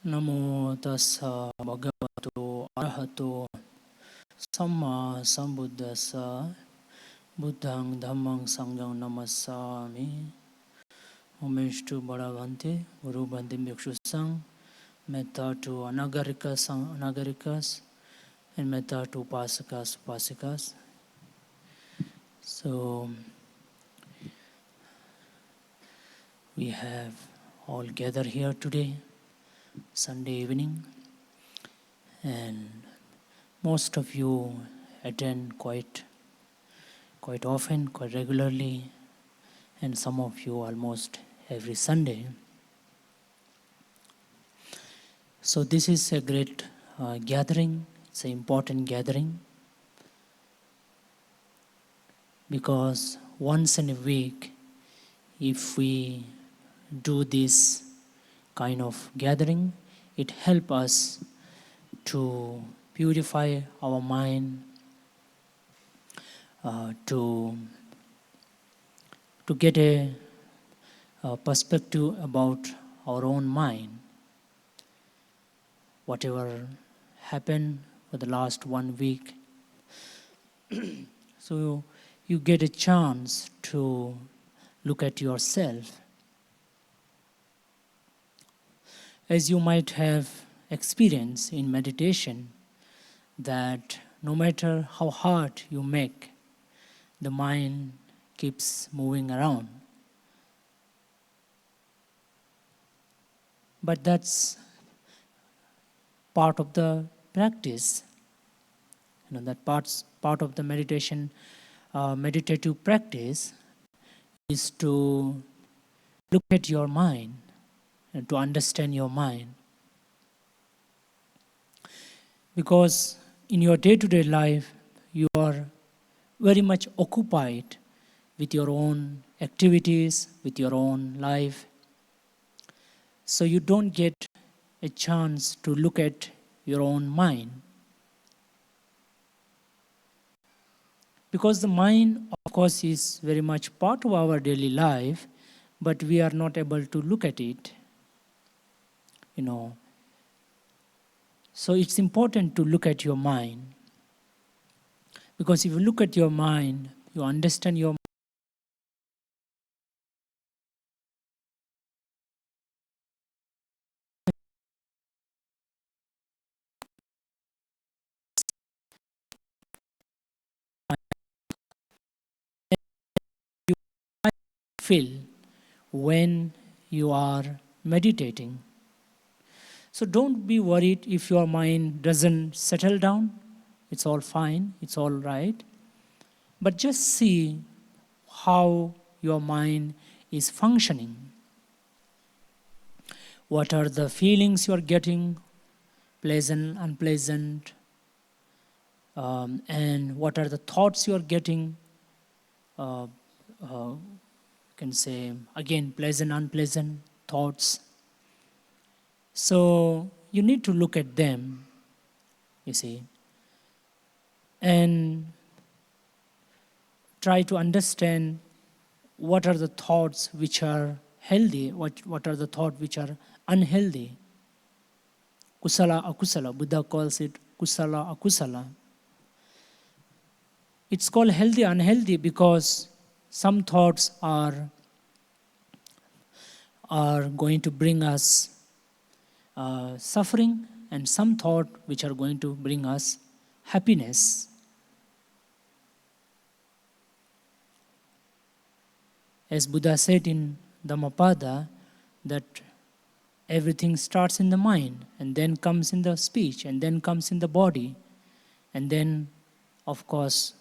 Namo tassa bhagavato arahato samma sambuddhassa buddhang dhammang sanghang namassami. Homage to Bhagavante, Guru Bhante Bhikkhu Sang, metta to anagarikas, and metta to upasikas. So we have all gathered here today, Sunday evening, and most of you attend quite often, quite regularly, and some of you almost every Sunday. So this is a great gathering. It's an important gathering because once in a week, if we do this kind of gathering, it helps us to purify our mind, to get a perspective about our own mind. Whatever happened for the last 1 week. So you get a chance to look at yourself. As you might have experienced in meditation, that no matter how hard you make, the mind keeps moving around. But that's part of the practice. That part of the meditative practice is to look at your mind and to understand your mind. Because in your day-to-day life, you are very much occupied with your own activities, with your own life. So you don't get a chance to look at your own mind. Because the mind, of course, is very much part of our daily life, but we are not able to look at it. So it's important to look at your mind. Because if you look at your mind, you understand your mind. You feel when you are meditating. So don't be worried if your mind doesn't settle down. It's all fine, it's all right. But just see how your mind is functioning. What are the feelings you are getting, pleasant, unpleasant, and what are the thoughts you are getting, you can say, again, pleasant, unpleasant thoughts. So you need to look at them, you see, and try to understand what are the thoughts which are healthy, what are the thoughts which are unhealthy. Kusala, akusala. Buddha calls it kusala, akusala. It's called healthy, unhealthy because some thoughts are going to bring us suffering, and some thought which are going to bring us happiness. As Buddha said in Dhammapada, that everything starts in the mind, and then comes in the speech, and then comes in the body, and then, of course,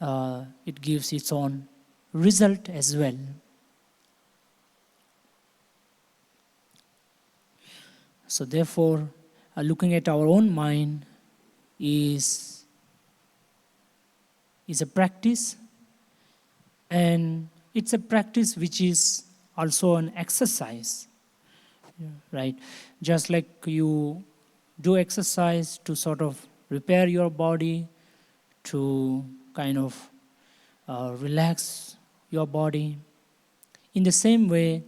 it gives its own result as well. So therefore, looking at our own mind is a practice, and it's a practice which is also an exercise, right? Just like you do exercise to sort of repair your body, to kind of relax your body. In the same way,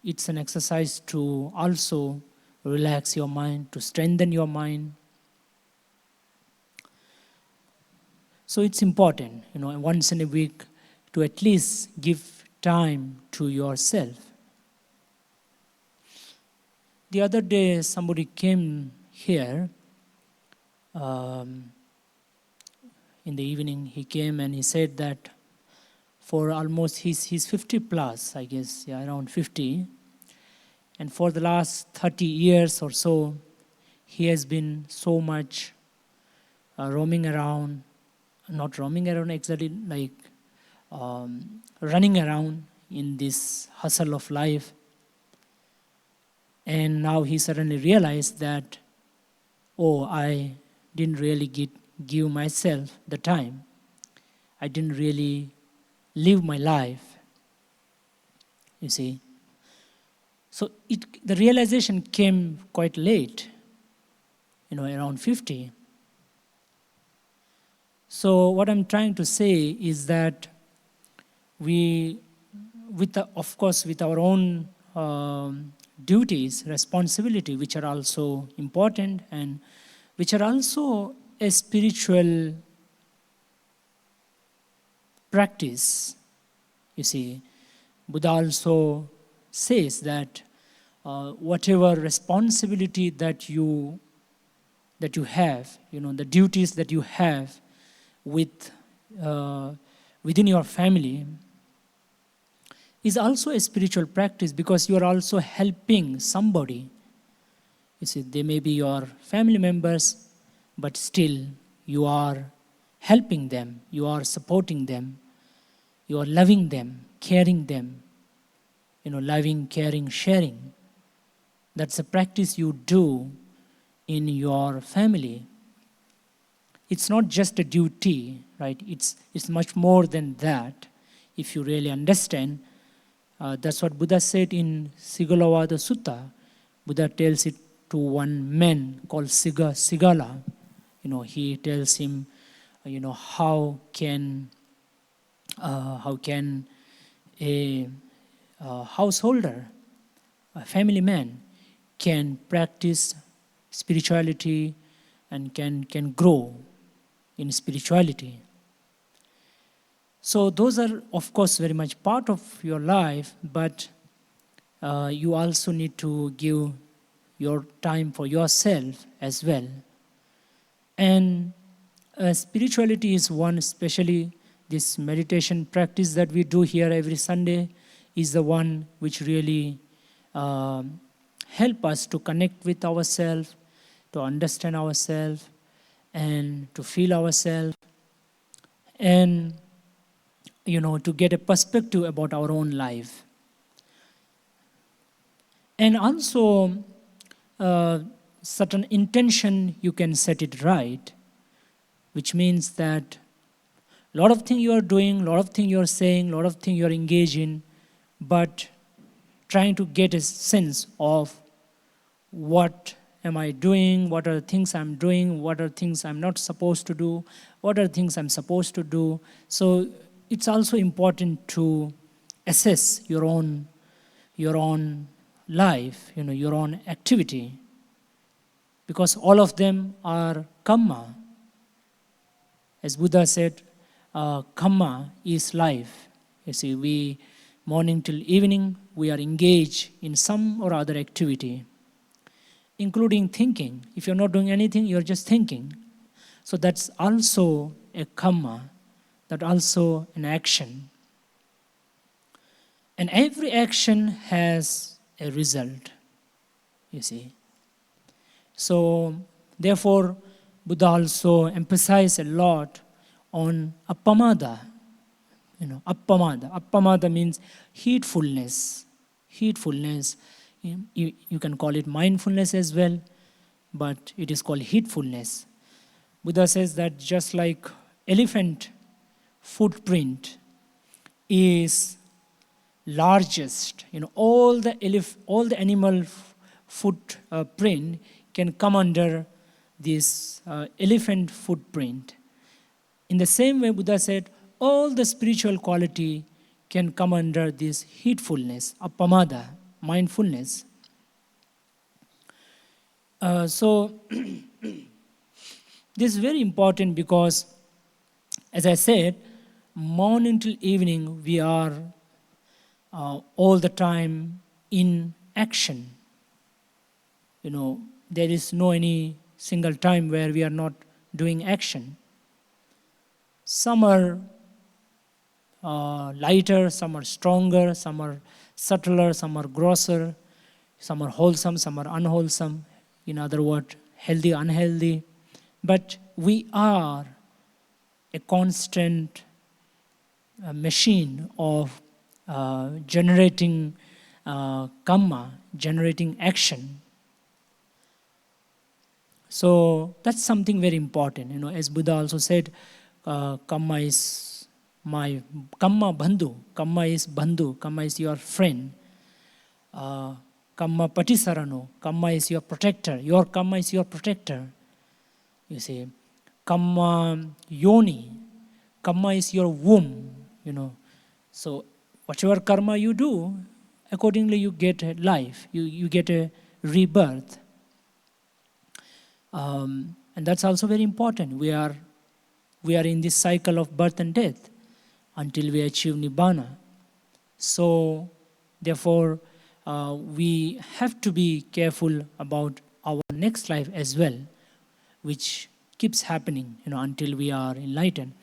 it's an exercise to also relax your mind, to strengthen your mind. So it's important, once in a week to at least give time to yourself. The other day, somebody came here. In the evening, he came and he said that for almost, he's 50 plus, I guess, around 50. And for the last 30 years or so, he has been so much roaming around, not roaming around exactly, like running around in this hustle of life. And now he suddenly realized that, I didn't really give myself the time. I didn't really live my life, you see. So the realization came quite late, around 50. So what I'm trying to say is that we, of course, with our own duties, responsibility, which are also important and which are also a spiritual practice. You see, Buddha also says that whatever responsibility that you have, the duties that you have within your family is also a spiritual practice, because you are also helping somebody. You see, they may be your family members, but still you are helping them, you are supporting them, you are loving them, caring them, loving, caring, sharing. That's a practice you do in your family. It's not just a duty, right? It's much more than that. If you really understand, that's what Buddha said in Sigalovada Sutta. Buddha tells it to one man called Sigala. He tells him, how can a householder, a family man, can practice spirituality and can grow in spirituality. So those are, of course, very much part of your life, but you also need to give your time for yourself as well. And spirituality is one, especially this meditation practice that we do here every Sunday is the one which really help us to connect with ourselves, to understand ourselves, and to feel ourselves, and to get a perspective about our own life. And also, certain intention, you can set it right, which means that a lot of things you are doing, a lot of things you are saying, a lot of things you are engaged in, but trying to get a sense of what am I doing, what are the things I'm doing, what are things I'm not supposed to do, what are things I'm supposed to do. So it's also important to assess your own life, your own activity, because all of them are karma. As Buddha said, karma is life. You see, we morning till evening, we are engaged in some or other activity, including thinking. If you're not doing anything, you're just thinking. So that's also a karma, that's also an action. And every action has a result, you see. So, therefore, Buddha also emphasized a lot on appamada. Appamada. Appamada means heedfulness. Heedfulness. You can call it mindfulness as well, but it is called heedfulness. Buddha says that just like elephant footprint is largest, all the animal footprint can come under this elephant footprint. In the same way, Buddha said, all the spiritual quality can come under this heedfulness, appamada. mindfulness. So this is very important because, as I said, morning till evening we are all the time in action. There is no any single time where we are not doing action. Some are lighter, some are stronger, some are subtler, some are grosser, some are wholesome, some are unwholesome. In other words, healthy, unhealthy. But we are a constant machine of generating karma, generating action. So that's something very important. As Buddha also said, karma is my karma bandhu. Karma is bandhu. Karma is your friend. Karma patisarano. Karma is your protector. Your karma is your protector. You see, karma yoni. Karma is your womb. So whatever karma you do, accordingly you get a life. You get a rebirth. And that's also very important. We are in this cycle of birth and death until we achieve Nibbana. So, therefore, we have to be careful about our next life as well, which keeps happening, until we are enlightened.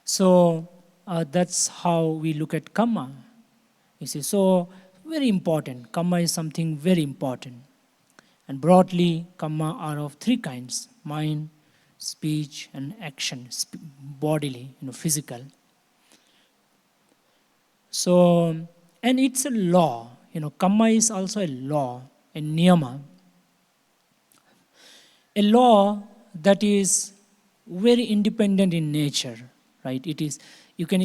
So, that's how we look at karma. You see, so very important. Karma is something very important. And broadly, karma are of three kinds: mind, speech, and action, bodily, physical. So, and it's a law. Karma is also a law, a niyama. A law that is very independent in nature, right? It is, you can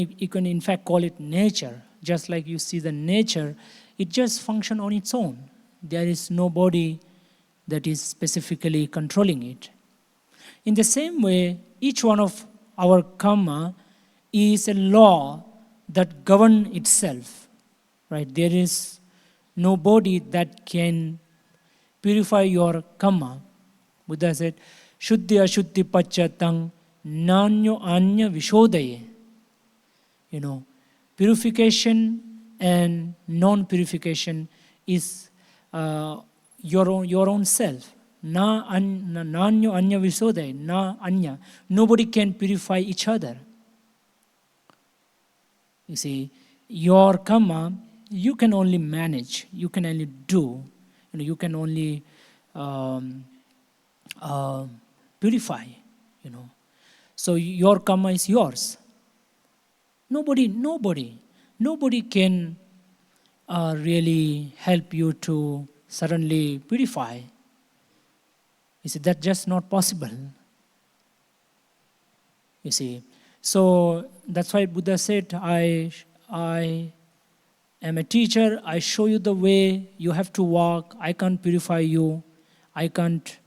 in fact call it nature. Just like you see the nature, it just functions on its own. There is nobody that is specifically controlling it. In the same way, each one of our karma is a law that governs itself, right? There is nobody that can purify your karma. Buddha said, Shuddhi ashuddhi pacchatang nanyo anya vishodaye. Purification and non-purification is your own self. Nanyo anya visodaya, na anya. Nobody can purify each other. You see, your karma, you can only manage, you can only do, you can only purify, So your karma is yours. Nobody can really help you to suddenly purify. You see, that's just not possible. You see, so that's why Buddha said, I am a teacher, I show you the way you have to walk, I can't purify you, I can't,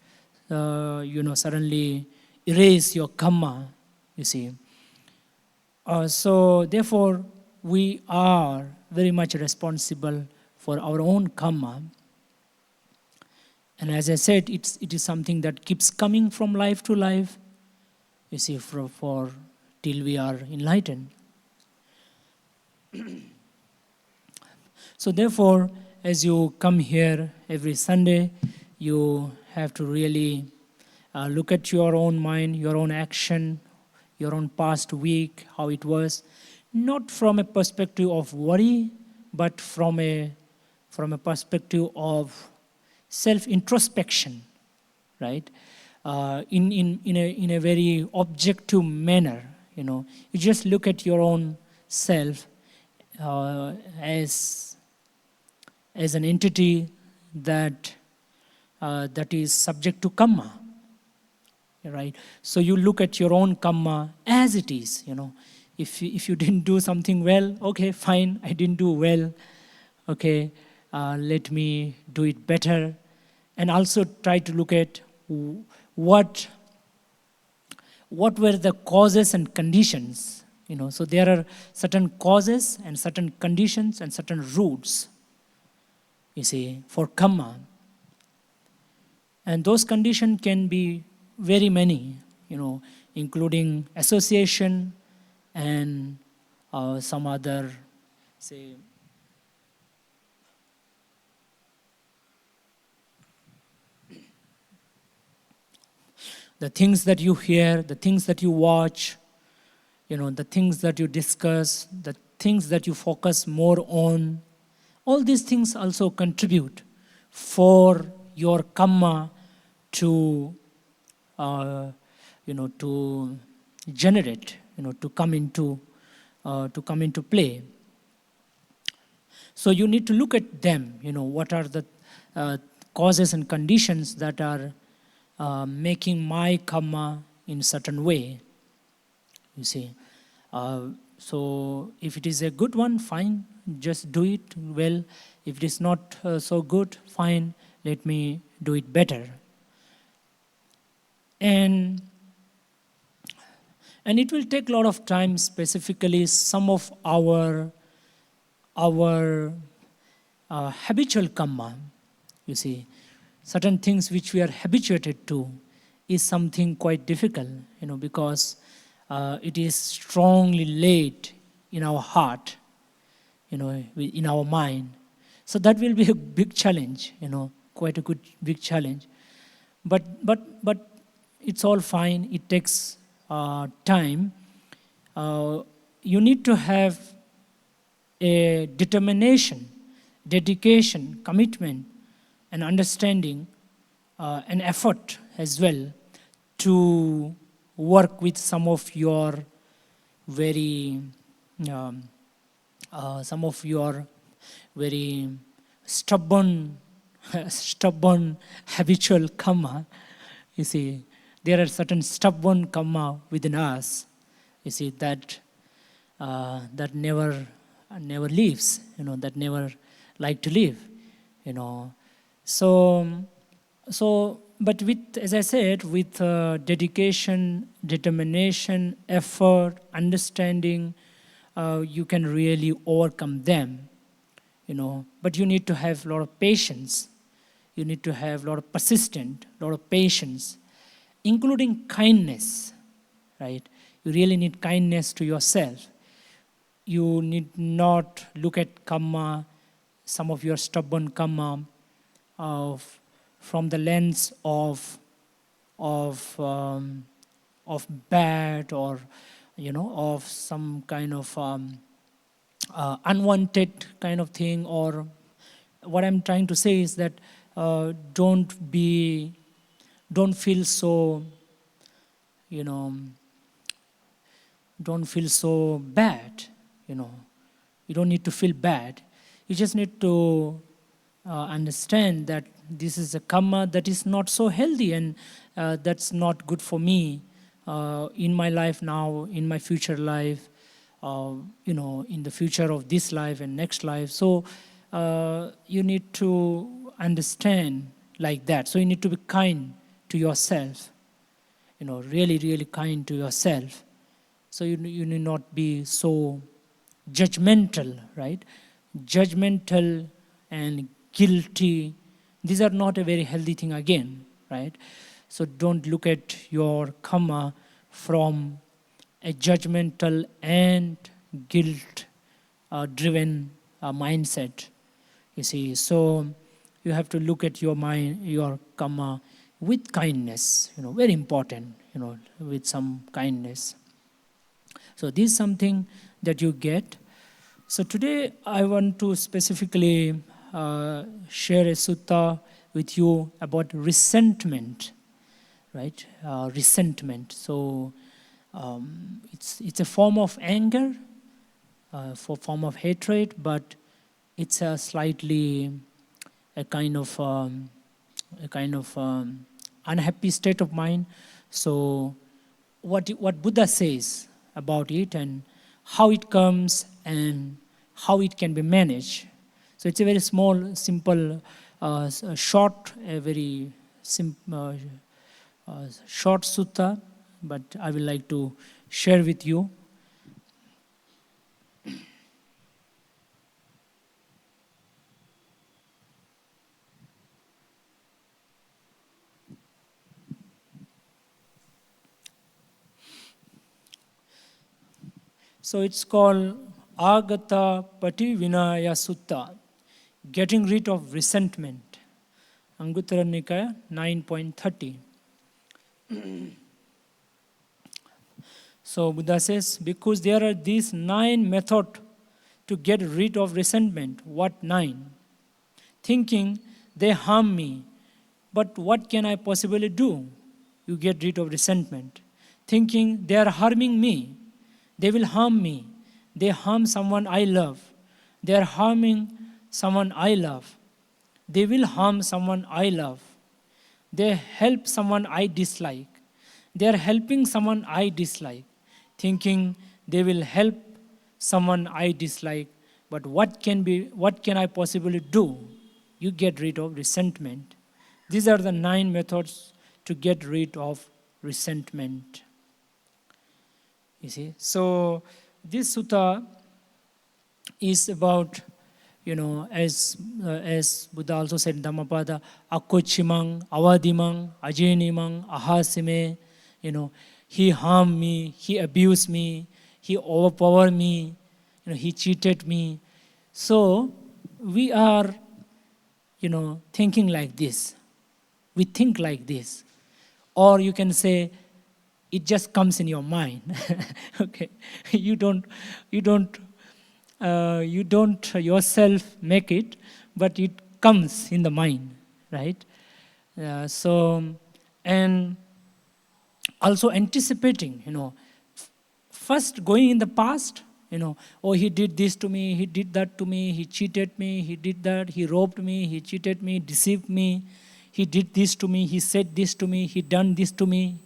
suddenly erase your karma, you see. So therefore, we are very much responsible for our own karma. And as I said, it is something that keeps coming from life to life, you see, for till we are enlightened. So therefore, as you come here every Sunday, you have to really look at your own mind, your own action, your own past week, how it was, not from a perspective of worry, but from a perspective of self-introspection, right? In a very objective manner, You just look at your own self as an entity that is subject to karma, right? So you look at your own karma as it is, If you didn't do something well, okay, fine, I didn't do well. Okay, let me do it better. And also try to look at what were the causes and conditions. So there are certain causes and certain conditions and certain roots. you see, for karma. And those conditions can be very many, including association and some other, say, the things that you hear, the things that you watch, the things that you discuss, the things that you focus more on. All these things also contribute for your karma to, to generate, to come into play. So you need to look at them. What are the causes and conditions that are making my karma in certain way. You see. So if it is a good one, fine, just do it well. If it is not so good, fine, let me do it better. And it will take a lot of time, specifically some of our habitual karma, you see. Certain things which we are habituated to is something quite difficult, because it is strongly laid in our heart, in our mind. So that will be a big challenge, quite a good big challenge. But it's all fine. It takes time. You need to have a determination, dedication, commitment, and understanding, and effort as well to work with some of your very stubborn habitual karma. You see, there are certain stubborn karma within us, you see, that never leaves, that never like to live, So, but with, as I said, with dedication, determination, effort, understanding, you can really overcome them, But you need to have a lot of patience. You need to have a lot of persistence, a lot of patience, including kindness, right? You really need kindness to yourself. You need not look at karma, some of your stubborn karma, from the lens of bad, or of some kind of unwanted kind of thing. Or what I'm trying to say is that don't feel so don't feel so bad. You don't need to feel bad. You just need to understand that this is a karma that is not so healthy, and that's not good for me in my life now, in my future life, in the future of this life and next life. So you need to understand like that. So you need to be kind to yourself, really, really kind to yourself. So you need not be so judgmental, right? Judgmental and guilty. These are not a very healthy thing again, right? So don't look at your karma from a judgmental and guilt-driven mindset. You see, so you have to look at your mind, your karma, with kindness. Very important. With some kindness. So this is something that you get. So today I want to specifically share a sutta with you about resentment, right? Resentment. So it's a form of anger, for form of hatred, but it's a slightly a kind of unhappy state of mind. So what Buddha says about it, and how it comes, and how it can be managed. So it's a very small, simple, short, a very short sutta, but I would like to share with you. So it's called Āghātapaṭivinayasutta, getting rid of resentment. Anguttara Nikaya 9.30. So Buddha says, because there are these 9 methods to get rid of resentment. What 9? Thinking they harm me, but what can I possibly do? You get rid of resentment. Thinking they are harming me, they will harm me. They harm someone I love. They are harming someone I love. They will harm someone I love. They help someone I dislike. They are helping someone I dislike. Thinking they will help someone I dislike, but what can I possibly do? You get rid of resentment. These are the 9 methods to get rid of resentment. You see, so this sutta is about, as Buddha also said in Dhammapada, Akkochimang, Avadimang, Ajenimang, Ahasime, he harmed me, he abused me, he overpowered me, he cheated me. So we are, thinking like this. We think like this. Or you can say, it just comes in your mind. Okay, you don't yourself make it, but it comes in the mind, right? And also anticipating, first going in the past, oh, he did this to me, he did that to me, he cheated me, he did that, he robbed me, he cheated me, deceived me, he did this to me, he said this to me, he done this to me,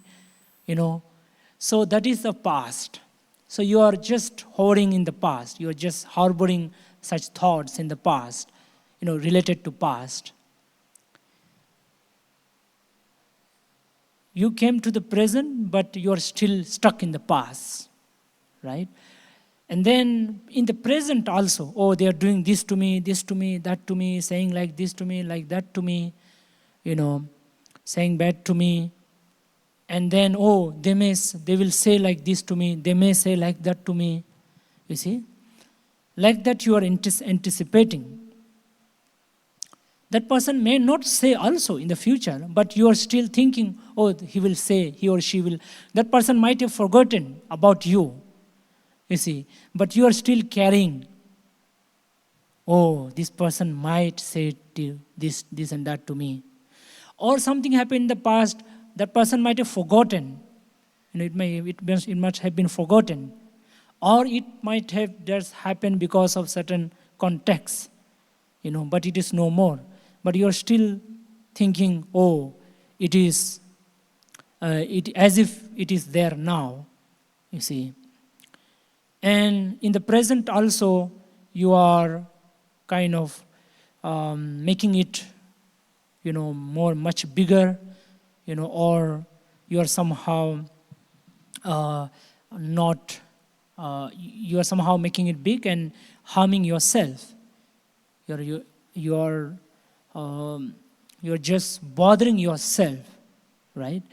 So that is the past. So you are just hovering in the past, you are just harboring such thoughts in the past, related to past. You came to the present, but you are still stuck in the past, right? And then in the present also, oh, they are doing this to me, that to me, saying like this to me, like that to me, saying bad to me. And then, oh, they will say like this to me, they may say like that to me. You see? Like that you are anticipating. That person may not say also in the future, but you are still thinking, oh, he will say, he or she will. That person might have forgotten about you, you see, but you are still carrying, oh, this person might say this and that to me. Or something happened in the past, that person might have forgotten. It must have been forgotten. Or it might have just happened because of certain context, but it is no more. But you are still thinking, oh, it is as if it is there now, you see. And in the present also, you are kind of making it, much bigger, or you are somehow you are somehow making it big and harming yourself. You're just bothering yourself, right?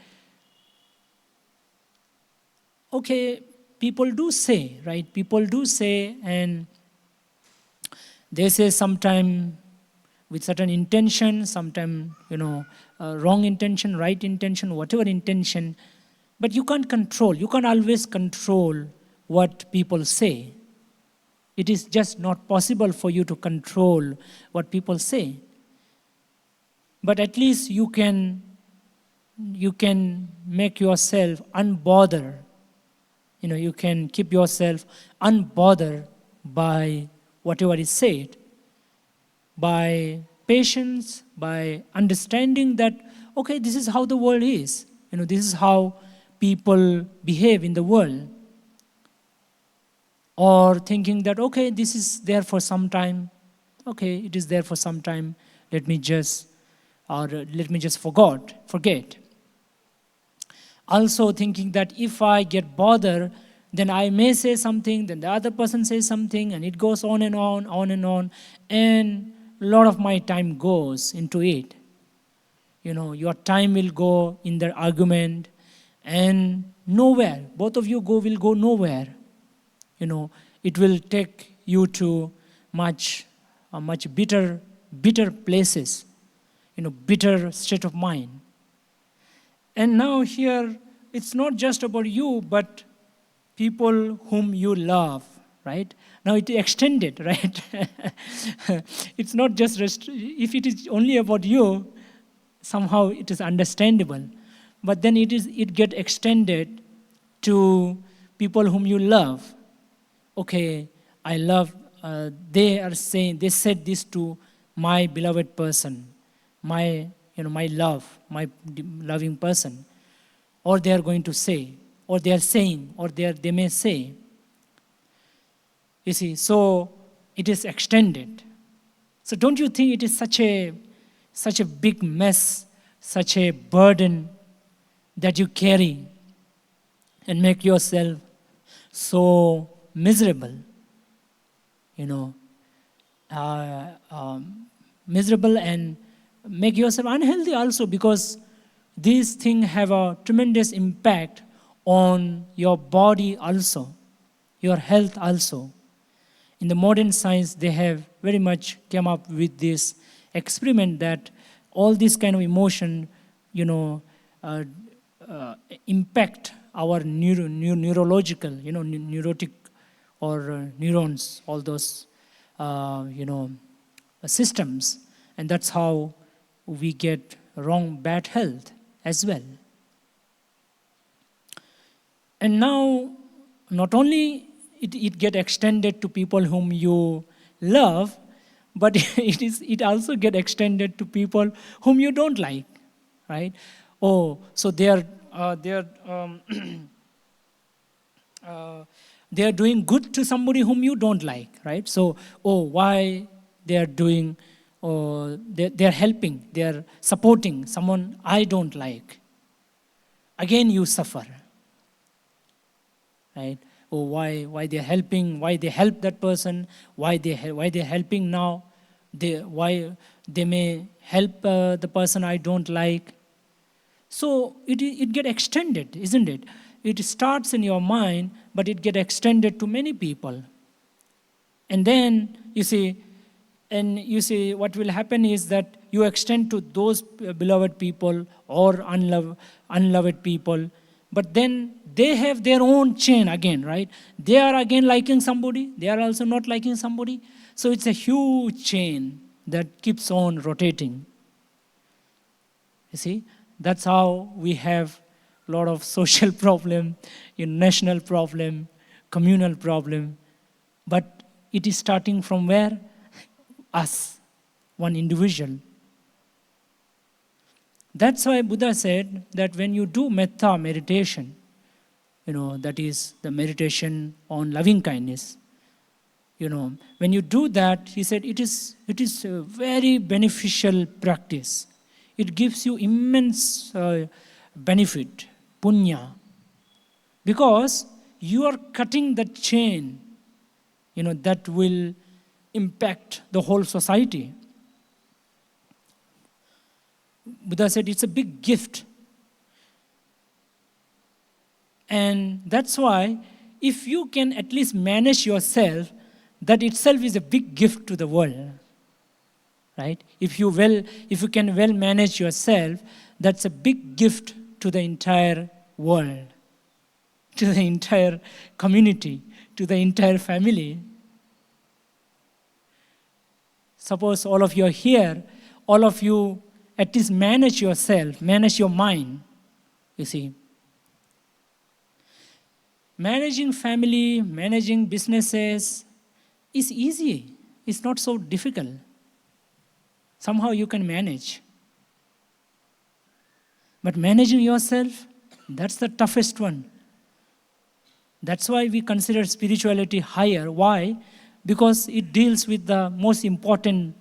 Okay, people do say, right? People do say, and they say sometime with certain intention, sometime, wrong intention, right intention, whatever intention. But you can't control. You can't always control what people say. It is just not possible for you to control what people say. But at least you can make yourself unbothered. You can keep yourself unbothered by whatever is said. By patience, by understanding that, okay, this is how the world is. This is how people behave in the world. Or thinking that, okay, this is there for some time. Okay, it is there for some time. Let me just forget. Also thinking that if I get bothered, then I may say something, then the other person says something, and it goes on and on, and a lot of my time goes into it. Your time will go in the argument, and nowhere. Both of you will go nowhere. it will take you to much bitter places, bitter state of mind. And now here, it's not just about you, but people whom you love, right? Now it extended, right? It's not just, if it is only about you, somehow it is understandable. But then it get extended to people whom you love. Okay, I love, they said this to my beloved person, my love, my loving person. Or they are going to say, or they are saying, or they may say. You see, so it is extended. So don't you think it is such a big mess, such a burden that you carry and make yourself so miserable, miserable, and make yourself unhealthy also, because these things have a tremendous impact on your body also, your health also. In the modern science, they have very much come up with this experiment that all this kind of emotion, impact our neurological, neurotic or neurons, all those, systems. And that's how we get bad health as well. And now, not only it get extended to people whom you love, but it also get extended to people whom you don't like, right? Oh, so they are doing good to somebody whom you don't like, right? So, why they are doing, they are helping, they are supporting someone I don't like. Again, you suffer, right? Why they are helping? Why they help that person? Why they are helping now? Why they may help the person I don't like? So it get extended, isn't it? It starts in your mind, but it get extended to many people. And then you see what will happen is that you extend to those beloved people or unloved people, but then they have their own chain again, right? They are again liking somebody, they are also not liking somebody. So it's a huge chain that keeps on rotating. You see, that's how we have a lot of social problem, national problem, communal problem. But it is starting from where? Us, one individual. That's why Buddha said that when you do metta meditation, that is the meditation on loving kindness, when you do that, he said it is a very beneficial practice. It gives you immense benefit, punya, because you are cutting the chain, that will impact the whole society. Buddha said it's a big gift. And that's why if you can at least manage yourself, that itself is a big gift to the world. Right? If you can well manage yourself, that's a big gift to the entire world, to the entire community, to the entire family. Suppose all of you are here, all of you at least manage yourself, manage your mind, you see. Managing family, managing businesses is easy. It's not so difficult. Somehow you can manage. But managing yourself, that's the toughest one. That's why we consider spirituality higher. Why? Because it deals with the most important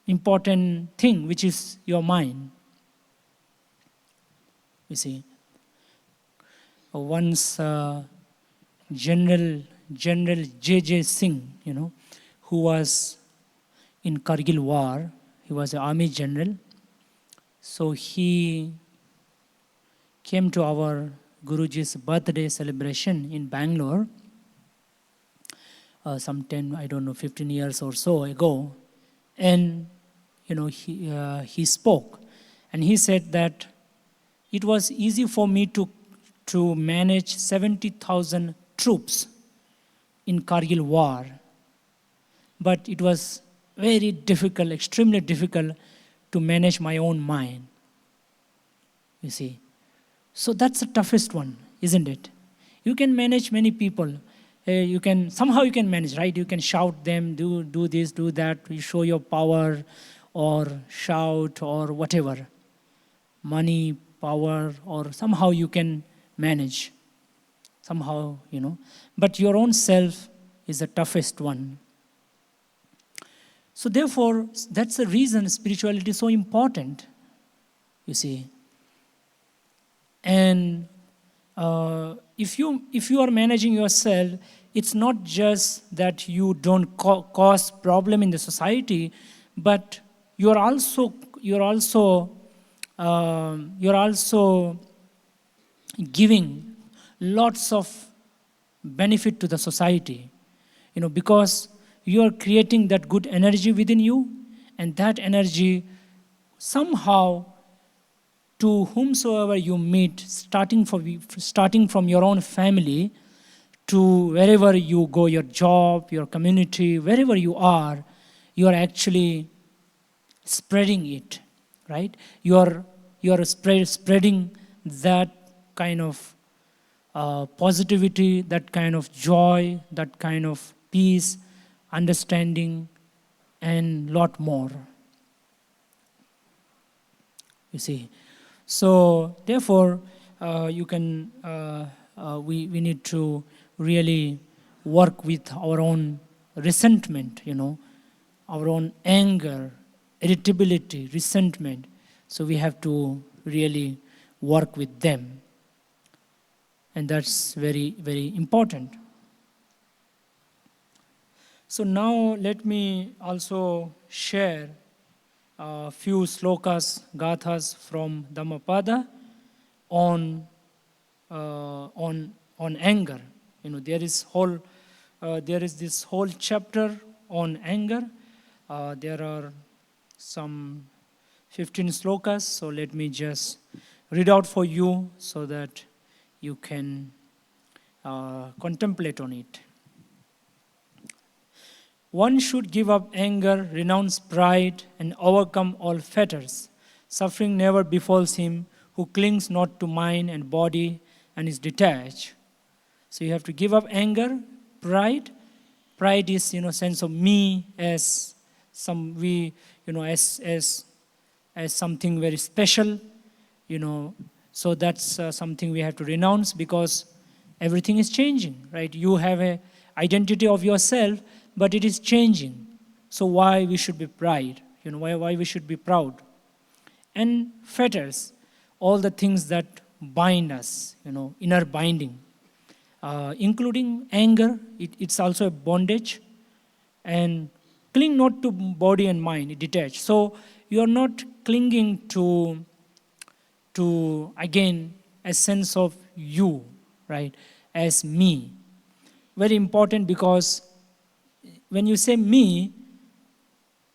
thing, which is your mind. You see, once General J.J. Singh, who was in Kargil war, he was an army general. So he came to our Guruji's birthday celebration in Bangalore. some 10, 15 years or so ago. And, he spoke. And he said that it was easy for me to manage 70,000 troops in Kargil war. But it was very difficult, extremely difficult to manage my own mind. You see. So that's the toughest one, isn't it? You can manage many people. Somehow you can manage, right? You can shout them, do this, do that. You show your power or shout or whatever. Money, power, or somehow you can manage. Somehow, But your own self is the toughest one. So therefore, that's the reason spirituality is so important, you see. And if you are managing yourself, it's not just that you don't cause problem in the society, but you're also giving lots of benefit to the society, because you are creating that good energy within you, and that energy somehow to whomsoever you meet, starting from your own family to wherever you go, your job, your community, wherever you are actually spreading it, right? You are spreading that kind of positivity, that kind of joy, that kind of peace, understanding, and lot more. You see. So therefore, we need to really work with our own resentment, our own anger, irritability, resentment. So we have to really work with them. And that's very, very important. So now let me also share a few slokas, gathas from Dhammapada on anger. There is this whole chapter on anger. There are some 15 slokas, so let me just read out for you so that you can contemplate on it. One should give up anger, renounce pride, and overcome all fetters. Suffering never befalls him who clings not to mind and body and is detached. So you have to give up anger, pride. Pride is, sense of me as as something very special, So that's something we have to renounce, because everything is changing, right? You have an identity of yourself, but it is changing. So why we should be proud? Why we should be proud? And fetters, all the things that bind us, inner binding, including anger. It's also a bondage. And cling not to body and mind, detached. So you are not clinging to again a sense of you, right, as me. Very important, because when you say me,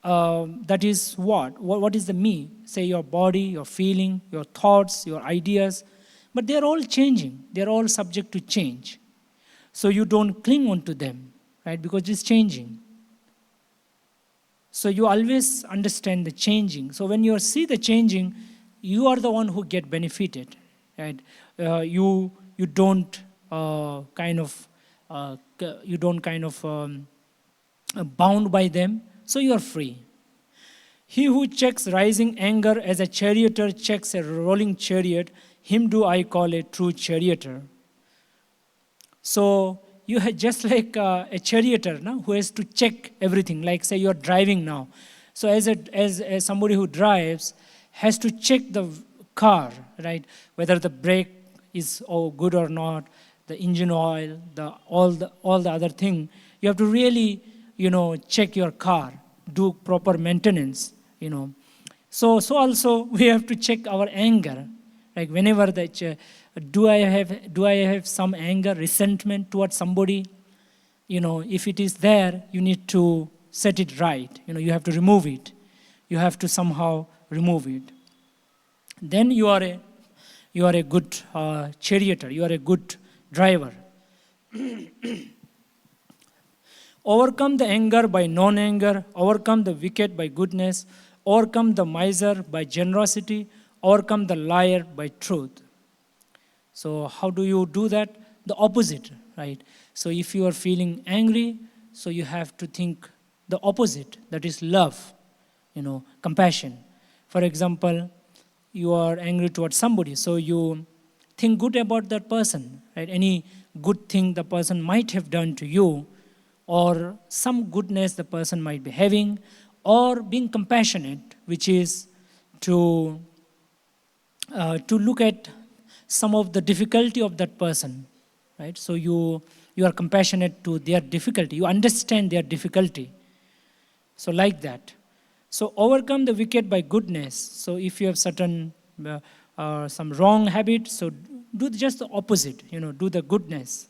that is what? What is the me? Say your body, your feeling, your thoughts, your ideas. But they're all changing. They're all subject to change. So you don't cling on to them, right, because it's changing. So you always understand the changing. So when you see the changing, you are the one who get benefited, right? You don't bound by them, so you are free. He who checks rising anger as a charioteer checks a rolling chariot, him do I call a true charioteer. So you have just like a charioteer who has to check everything. Like say you're driving now. So as somebody who drives has to check the car, right? Whether the brake is good or not, the engine oil, all the other thing. You have to really, check your car, do proper maintenance, So also we have to check our anger. Like whenever do I have some anger, resentment towards somebody, if it is there, you need to set it right. You have to remove it. You have to somehow remove it. Then you are a good charioteer. You are a good driver. Overcome the anger by non-anger. Overcome the wicked by goodness. Overcome the miser by generosity. Overcome the liar by truth. So how do you do that? The opposite, right? So if you are feeling angry, so you have to think the opposite, that is love, compassion. For example, you are angry towards somebody, so you think good about that person, right? Any good thing the person might have done to you, or some goodness the person might be having, or being compassionate, which is to look at some of the difficulty of that person, right? So you are compassionate to their difficulty. You understand their difficulty. So like that. So overcome the wicked by goodness. So if you have certain some wrong habit, so do just the opposite. Do the goodness.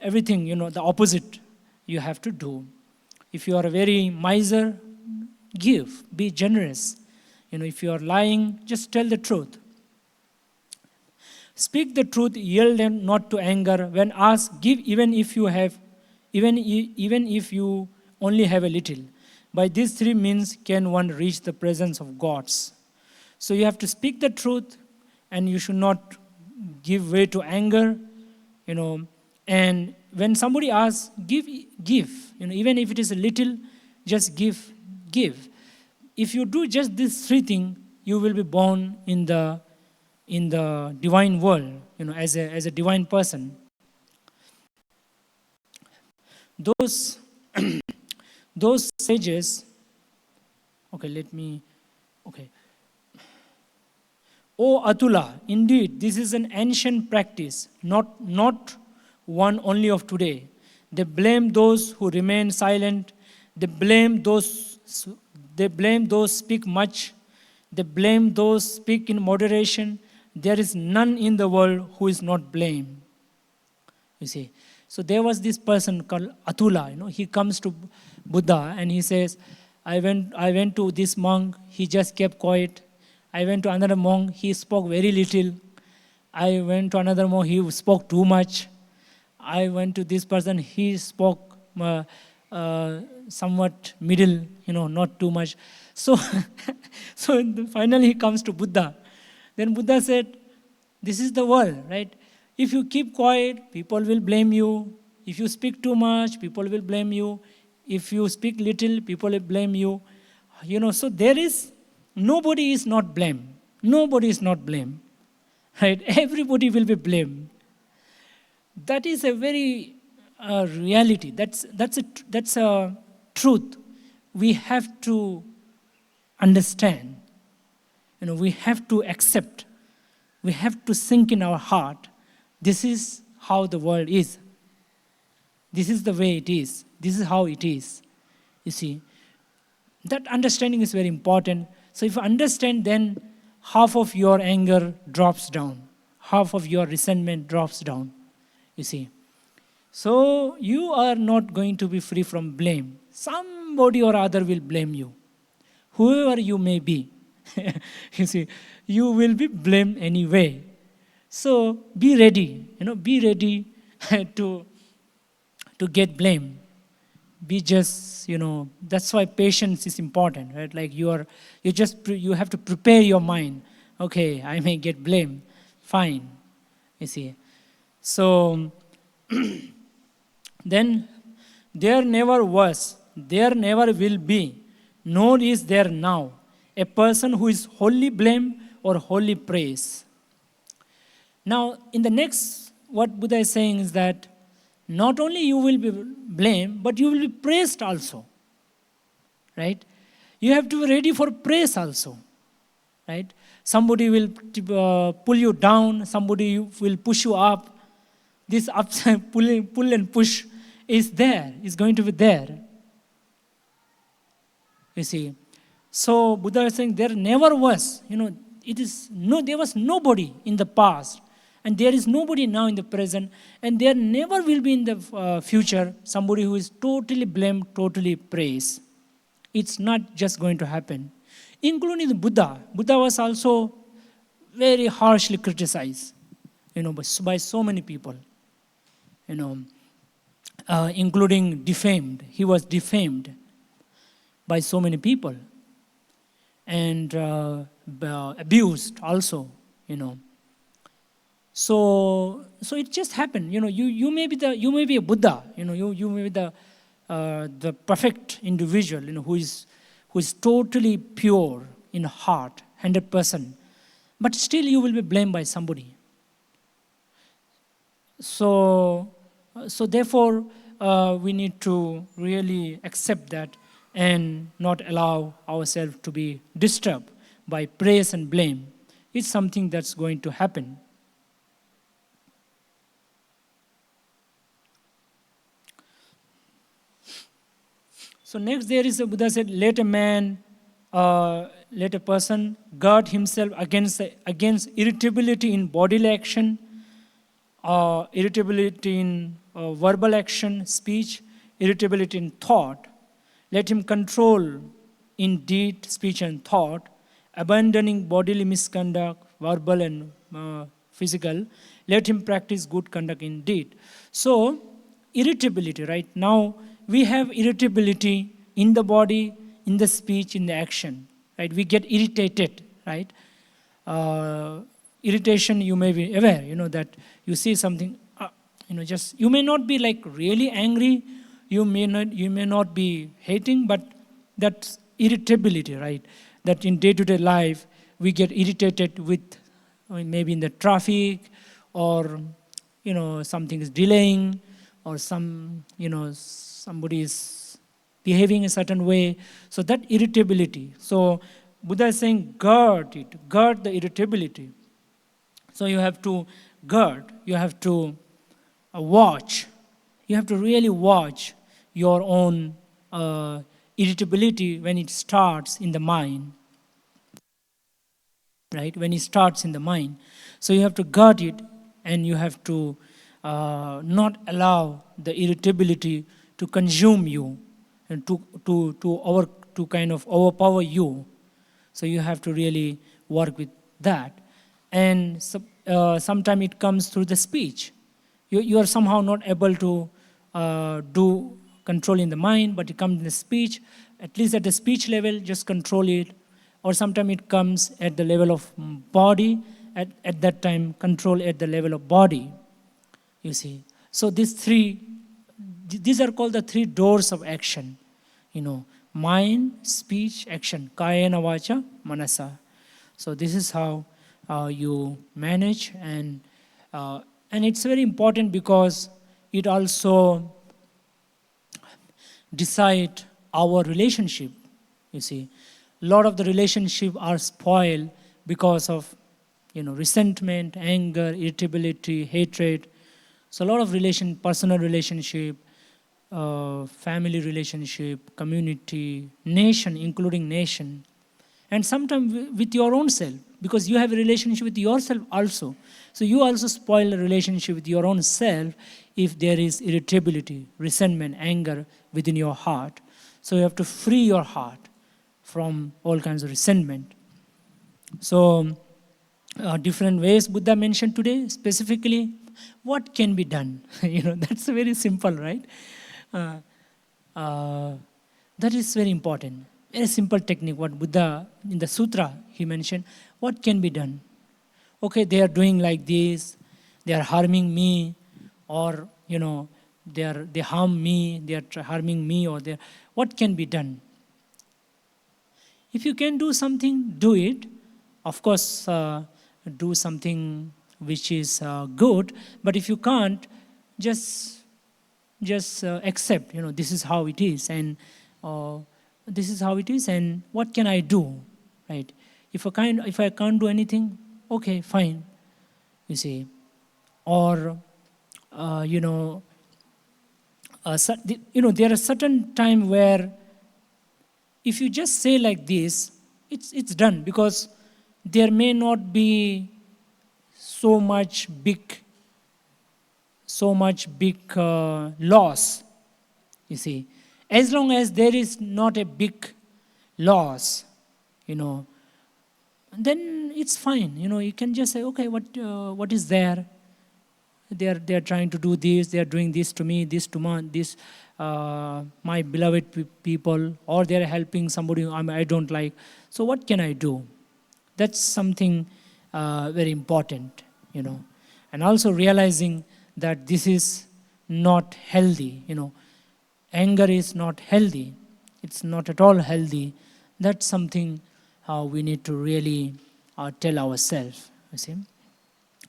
Everything, the opposite you have to do. If you are a very miser, give. Be generous. If you are lying, just tell the truth. Speak the truth, yield not to anger. When asked, give even if you only have a little. By these three means can one reach the presence of gods. So you have to speak the truth, and you should not give way to anger. And when somebody asks, give. Even if it is a little, just give. If you do just these three things, you will be born in the divine world, as a divine person. Those sages, O Atula, indeed, this is an ancient practice, not one only of today. They blame those who remain silent. They blame those speak much. They blame those speak in moderation. There is none in the world who is not blamed. You see. So there was this person called Atula. He comes to Buddha and he says, I went to this monk, he just kept quiet. I went to another monk, he spoke very little. I went to another monk, he spoke too much. I went to this person, he spoke somewhat middle, not too much. So finally he comes to Buddha. Then Buddha said, this is the world, right? If you keep quiet, people will blame you. If you speak too much, people will blame you. If you speak little, people will blame you. So nobody is not blamed. Nobody is not blamed. Right? Everybody will be blamed. That is a very reality. That's a truth. We have to understand. We have to accept. We have to sink in our heart. This is how the world is. This is the way it is. This is how it is. You see, that understanding is very important. So if you understand, then half of your anger drops down. Half of your resentment drops down. You see. So you are not going to be free from blame. Somebody or other will blame you. Whoever you may be. You see, you will be blamed anyway. So be ready. Be ready to get blamed. Be just, that's why patience is important, right? Like you have to prepare your mind. Okay, I may get blamed. Fine. You see. So then there never was, there never will be, nor is there now, a person who is wholly blamed or wholly praised. Now, in the next, what Buddha is saying is that not only you will be blamed, but you will be praised also. Right? You have to be ready for praise also. Right? Somebody will pull you down, somebody will push you up. This upside pull and push is there, is going to be there. You see. So Buddha is saying there never was, there was nobody in the past. And there is nobody now in the present, and there never will be in the future somebody who is totally blamed, totally praised. It's not just going to happen. Including the Buddha. Buddha was also very harshly criticized, by so many people, including defamed. He was defamed by so many people, and abused also, So it just happened. You may be a Buddha. You may be the perfect individual. Who is totally pure in heart, 100%. But still, you will be blamed by somebody. So therefore, we need to really accept that and not allow ourselves to be disturbed by praise and blame. It's something that's going to happen. So next there is, Buddha said, let a person guard himself against irritability in bodily action, irritability in verbal action, speech, irritability in thought. Let him control in deed, speech and thought, abandoning bodily misconduct, verbal and physical. Let him practice good conduct in deed. So, irritability, right? Now, we have irritability in the body, in the speech, in the action, right? We get irritated, right? Irritation, you may be aware, that you see something, just, you may not be like really angry, you may not be hating, but that's irritability, right? That in day-to-day life, we get irritated with, maybe in the traffic, or, something is delaying, or somebody is behaving a certain way. So that irritability. So Buddha is saying, guard it, guard the irritability. So you have to guard, you have to watch. You have to really watch your own irritability when it starts in the mind. Right? When it starts in the mind. So you have to guard it, and you have to not allow the irritability to consume you and to kind of overpower you. So you have to really work with that. And sometimes it comes through the speech. You are somehow not able to do control in the mind, but it comes in the speech. At least at the speech level, just control it. Or sometimes it comes at the level of body. At that time, control at the level of body. You see. So these are called the three doors of action. Mind, speech, action. Kayena vacha, manasa. So this is how you manage, and it's very important because it also decide our relationship. You see, a lot of the relationships are spoiled because of resentment, anger, irritability, hatred. So a lot of personal relationship, family relationship, community, nation, including nation, and sometimes with your own self, because you have a relationship with yourself also. So you also spoil a relationship with your own self if there is irritability, resentment, anger within your heart. So you have to free your heart from all kinds of resentment. So different ways Buddha mentioned today, specifically, what can be done? That's very simple, right? That is very important. Very simple technique, what Buddha, in the sutra, he mentioned, what can be done? Okay, they are doing like this, they are harming me, or, they harm me, they are harming me, or what can be done? If you can do something, do it. Of course, do something which is good, but if you can't, just accept, this is how it is, and this is how it is, and what can I do, right? If I can't do anything, okay, fine, you see. Or, there are certain time where if you just say like this, it's done, because there may not be so much big loss. You see, as long as there is not a big loss, then it's fine. You can just say, okay, what is there? They are trying to do this. They are doing this to me, this to my beloved people, or they are helping somebody I don't like. So what can I do? That's something very important, and also realizing that this is not healthy. Anger is not healthy. It's not at all healthy. That's something we need to really tell ourselves. You see.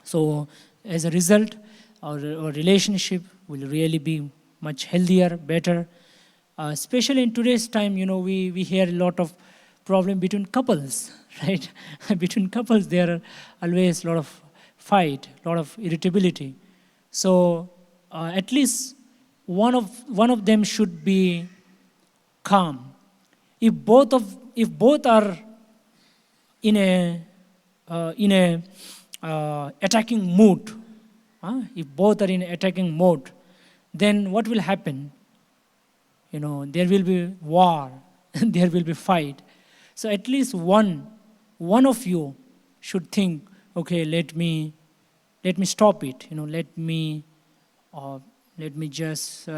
So as a result, our relationship will really be much healthier, better. Especially in today's time, we hear a lot of problem between couples, right? Between couples, there are always a lot of fight, a lot of irritability. So at least one of them should be calm. If both are in a attacking mood, if both are in attacking mode, then what will happen? There will be war, there will be fight. So at least one of you should think, okay, let me stop it. Let me just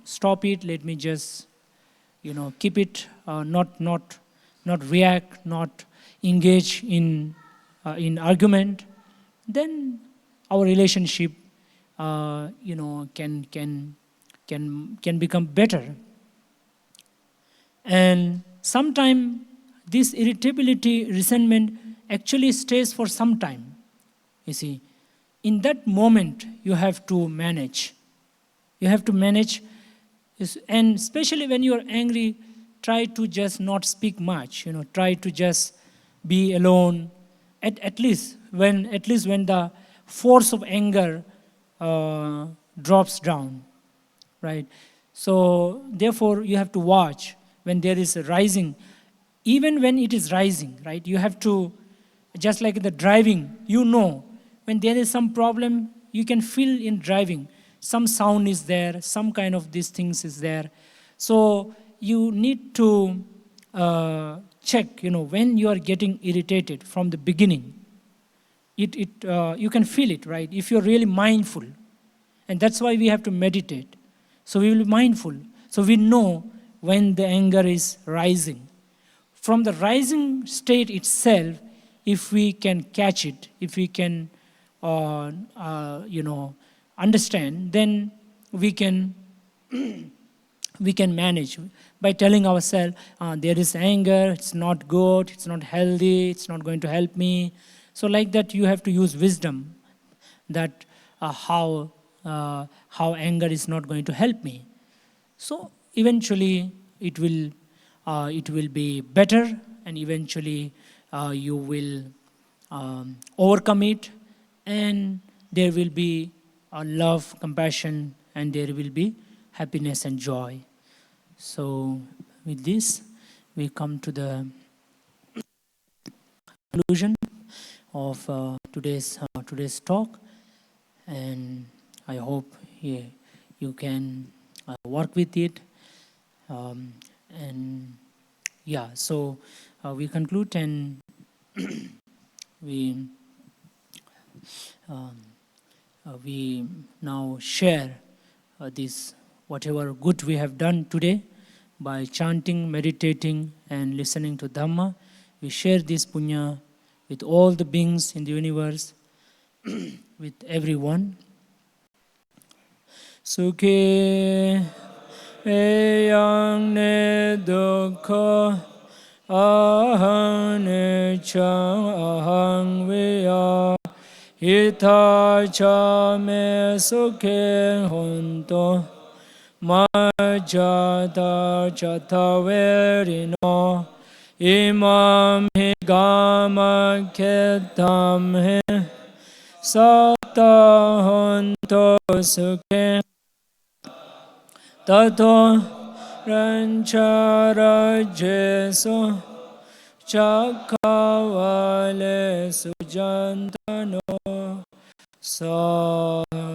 stop it. Let me just keep it, not react, not engage in argument. Then our relationship can become better. And sometimes this irritability, resentment actually stays for some time. You see, in that moment you have to manage. You have to manage, and especially when you are angry, try to just not speak much. Try to just be alone. At least when the force of anger drops down, right? So therefore you have to watch when there is a rising, even when it is rising, right? You have to, just like in the driving, when there is some problem, you can feel in driving, some sound is there, some kind of these things is there. So you need to check, when you are getting irritated from the beginning. You can feel it, right? If you're really mindful. And that's why we have to meditate. So we will be mindful. So we know when the anger is rising. From the rising state itself, if we can catch it, if we can, understand, then we can manage by telling ourselves, there is anger, it's not good, it's not healthy, it's not going to help me. So like that, you have to use wisdom, that how anger is not going to help me. So eventually it will be better, and eventually you will overcome it, and there will be love, compassion, and there will be happiness and joy. So with this, we come to the conclusion of today's talk, and I hope you can work with it. So we conclude, and we now share this whatever good we have done today by chanting, meditating, and listening to Dhamma. We share this punya with all the beings in the universe, with everyone. Sukhe eyang ne dukkha ahang ne chang ahang viya ita cha me sukhe honto majata chata verino imam hi gama ketam he sata honto sukhe tato ranchara jeso chakavale sujantano saha